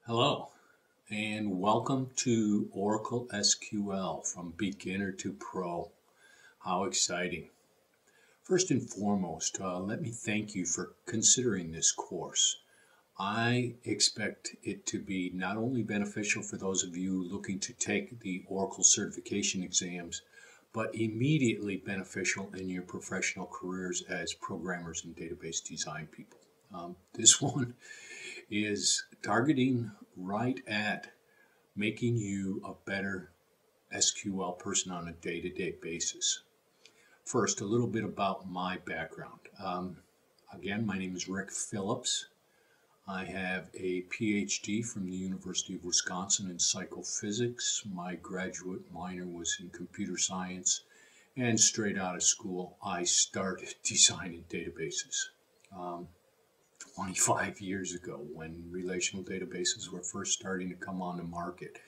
Hello, and welcome to Oracle SQL from beginner to pro. How exciting. First and foremost, let me thank you for considering this course. I expect it to be not only beneficial for those of you looking to take the Oracle certification exams, but immediately beneficial in your professional careers as programmers and database design people. This one is targeting right at making you a better SQL person on a day-to-day basis. First, a little bit about my background. Again, my name is Rick Phillips. I have a Ph.D. from the University of Wisconsin in psychophysics. My graduate minor was in computer science, and straight out of school, I started designing databases. 25 years ago, when relational databases were first starting to come on the market,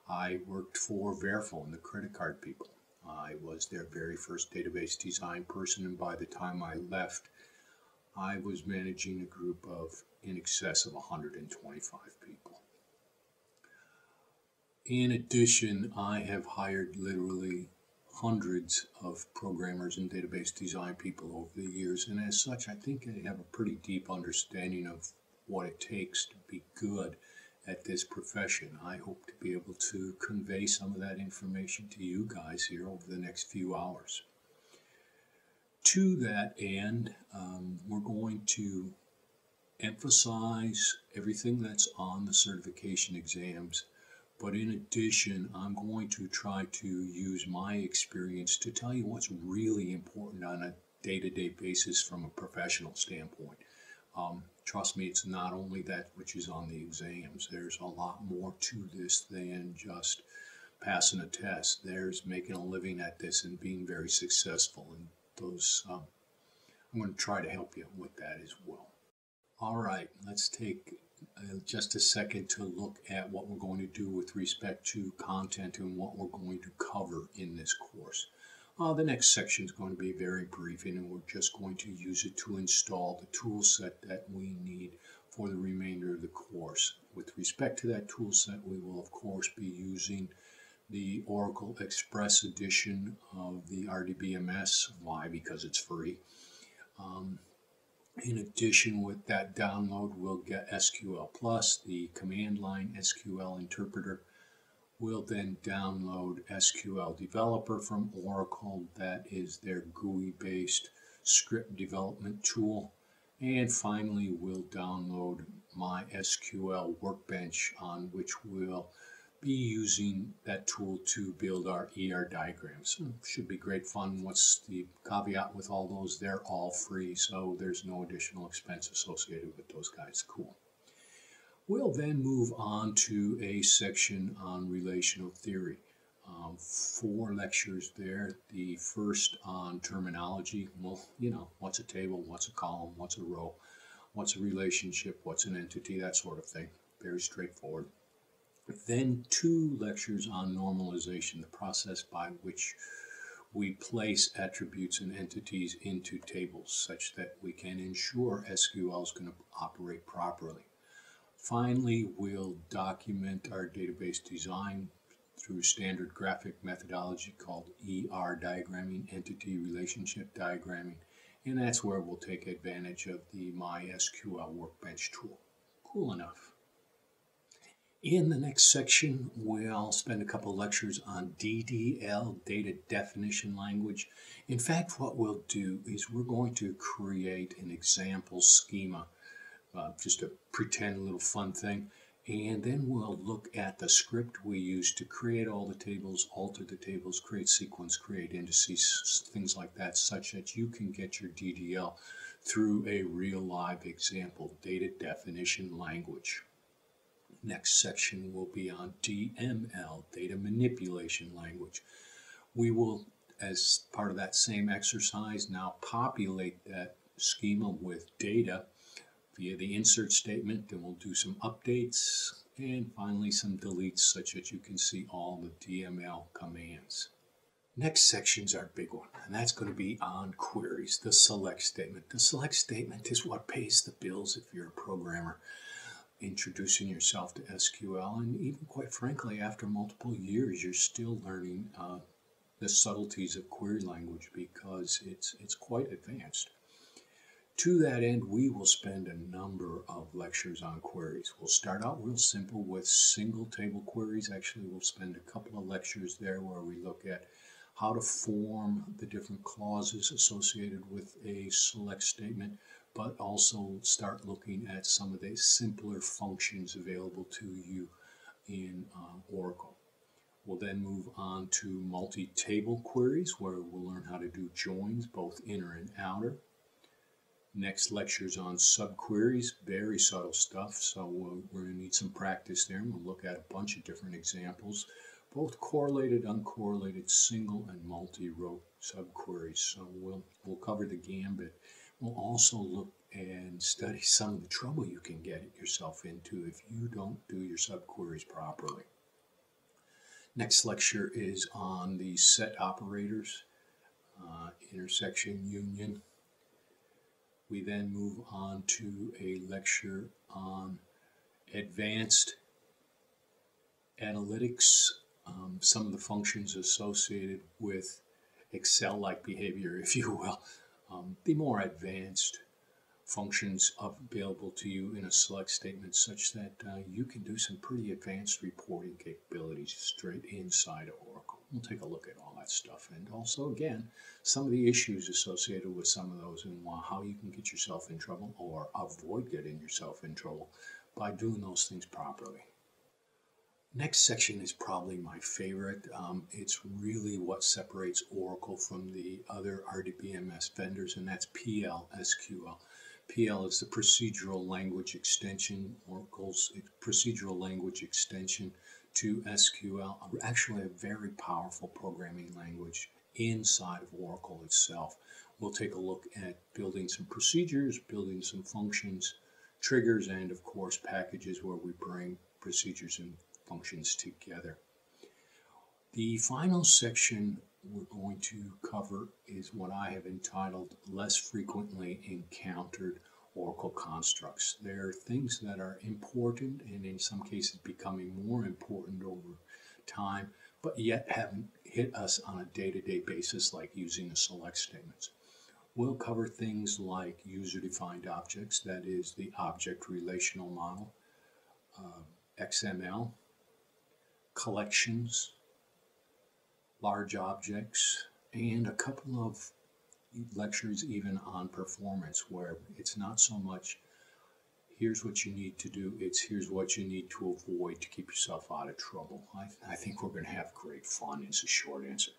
I worked for Verifone, the credit card people. I was their very first database design person, and by the time I left, I was managing a group of in excess of 125 people. In addition, I have hired literally hundreds of programmers and database design people over the years, and as such, I think I have a pretty deep understanding of what it takes to be good at this profession. I hope to be able to convey some of that information to you guys here over the next few hours. To that end, we're going to emphasize everything that's on the certification exams, but in addition, I'm going to try to use my experience to tell you what's really important on a day-to-day basis from a professional standpoint. Trust me, it's not only that which is on the exams. There's a lot more to this than just passing a test. There's making a living at this and being very successful. And those, I'm going to try to help you with that as well. All right, let's take just a second to look at what we're going to do with respect to content and what we're going to cover in this course. The next section is going to be very brief, and we're just going to use it to install the tool set that we need for the remainder of the course. With respect to that tool set, we will of course be using the Oracle Express edition of the RDBMS. Why? Because it's free. In addition, with that download, we'll get SQL Plus, the command line SQL interpreter. We'll then download SQL Developer from Oracle. That is their GUI-based script development tool. And finally, we'll download my SQL Workbench, on which we'll be using that tool to build our ER diagrams. Should be great fun. What's the caveat with all those? They're all free, so there's no additional expense associated with those guys. Cool. We'll then move on to a section on relational theory. 4 lectures there. The first on terminology. Well, what's a table, what's a column, what's a row, what's a relationship, what's an entity, that sort of thing. Very straightforward. Then 2 lectures on normalization, the process by which we place attributes and entities into tables such that we can ensure SQL is going to operate properly. Finally, we'll document our database design through standard graphic methodology called ER diagramming, entity relationship diagramming, and that's where we'll take advantage of the MySQL Workbench tool. Cool enough. In the next section, we'll spend a couple lectures on DDL, Data Definition Language. In fact, what we'll do is we're going to create an example schema, just a pretend little fun thing, and then we'll look at the script we use to create all the tables, alter the tables, create sequence, create indices, things like that, such that you can get your DDL through a real live example, Data Definition Language. Next section will be on DML, Data Manipulation Language. We will, as part of that same exercise, now populate that schema with data via the insert statement. Then we'll do some updates and finally some deletes such that you can see all the DML commands. Next section's our big one, and that's going to be on queries, the select statement. The select statement is what pays the bills if you're a programmer. introducing yourself to SQL, and even quite frankly, after multiple years, you're still learning the subtleties of query language because it's quite advanced. To that end, we will spend a number of lectures on queries. We'll start out real simple with single table queries. Actually, we'll spend a couple of lectures there where we look at how to form the different clauses associated with a select statement, but also start looking at some of the simpler functions available to you in Oracle. We'll then move on to multi-table queries, where we'll learn how to do joins, both inner and outer. Next lecture's on subqueries, very subtle stuff, so we're going to need some practice there. We'll look at a bunch of different examples, both correlated, uncorrelated, single, and multi-row subqueries. So we'll cover the gambit. We'll also look and study some of the trouble you can get yourself into if you don't do your subqueries properly. Next lecture is on the set operators, intersection, union. We then move on to a lecture on advanced analytics, some of the functions associated with Excel-like behavior, if you will, the more advanced functions available to you in a select statement such that you can do some pretty advanced reporting capabilities straight inside of Oracle. We'll take a look at all that stuff, and also, again, some of the issues associated with some of those and how you can get yourself in trouble or avoid getting yourself in trouble by doing those things properly. Next section is probably my favorite. It's really what separates Oracle from the other RDBMS vendors, and that's PL/SQL. PL is the procedural language extension, Oracle's procedural language extension to SQL, actually a very powerful programming language inside of Oracle itself. We'll take a look at building some procedures, building some functions, triggers, and of course packages where we bring procedures and functions together. The final section we're going to cover is what I have entitled Less Frequently Encountered Oracle Constructs. They're things that are important and in some cases becoming more important over time, but yet haven't hit us on a day-to-day basis like using the select statements. We'll cover things like user-defined objects, that is the object relational model, XML, collections, large objects, and a couple of lectures even on performance, where it's not so much here's what you need to do, it's here's what you need to avoid to keep yourself out of trouble. I think we're going to have great fun is a short answer.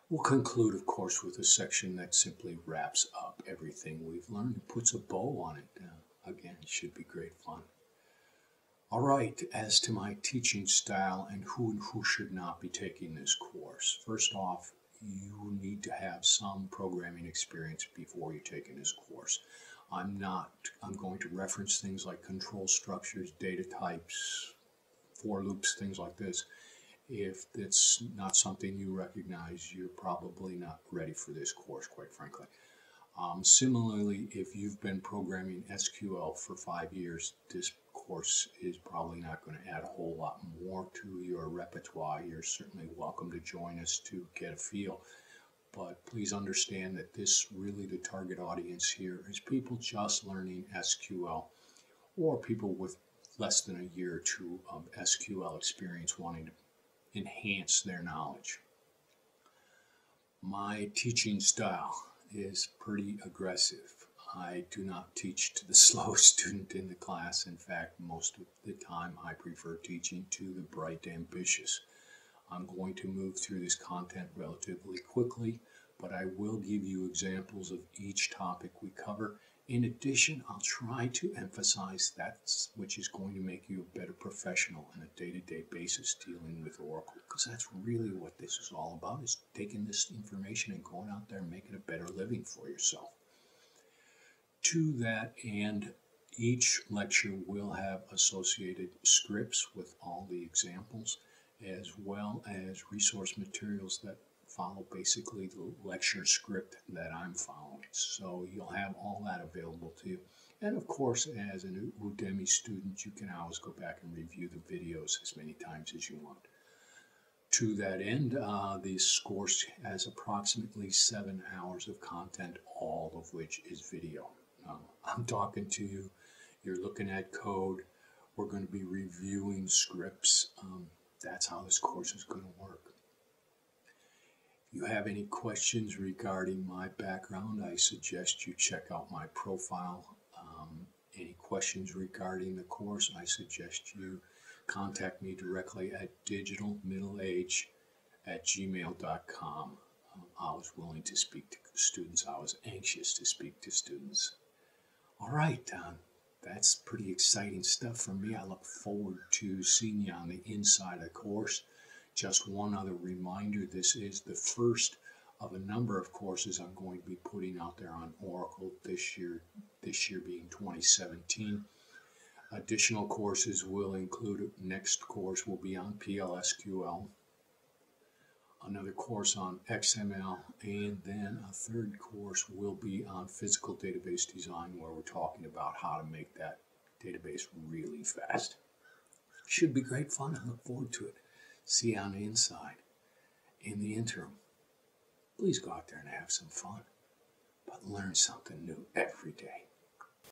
We'll conclude, of course, with a section that simply wraps up everything we've learned and puts a bow on it. Again, it should be great fun. All right, as to my teaching style and who should not be taking this course. First off, you need to have some programming experience before you're taking this course. I'm going to reference things like control structures, data types, for loops, things like this. If it's not something you recognize, you're probably not ready for this course, quite frankly. Similarly, if you've been programming SQL for 5 years, this course is probably not going to add a whole lot more to your repertoire. You're certainly welcome to join us to get a feel. But please understand that the target audience here is people just learning SQL or people with less than a year or two of SQL experience wanting to enhance their knowledge. My teaching style is pretty aggressive. I do not teach to the slowest student in the class. In fact, most of the time I prefer teaching to the bright, ambitious. I'm going to move through this content relatively quickly, but I will give you examples of each topic we cover. In addition, I'll try to emphasize that which is going to make you a better professional on a day-to-day basis dealing with Oracle, because that's really what this is all about, is taking this information and going out there and making a better living for yourself. To that end, each lecture will have associated scripts with all the examples, as well as resource materials that follow basically the lecture script that I'm following. So you'll have all that available to you. And of course, as an Udemy student, you can always go back and review the videos as many times as you want. To that end, this course has approximately 7 hours of content, all of which is video. I'm talking to you, you're looking at code, we're going to be reviewing scripts. That's how this course is going to work. If you have any questions regarding my background, I suggest you check out my profile. Any questions regarding the course, I suggest you contact me directly at digitalmiddleage@gmail.com. I was willing to speak to students. I was anxious to speak to students. All right, that's pretty exciting stuff for me. I look forward to seeing you on the inside of the course. Just one other reminder, this is the first of a number of courses I'm going to be putting out there on Oracle this year being 2017. Additional courses will include, next course will be on PLSQL, another course on XML, and then a third course will be on physical database design, where we're talking about how to make that database really fast. Should be great fun. I look forward to it. See you on the inside. In the interim, please go out there and have some fun, but learn something new every day.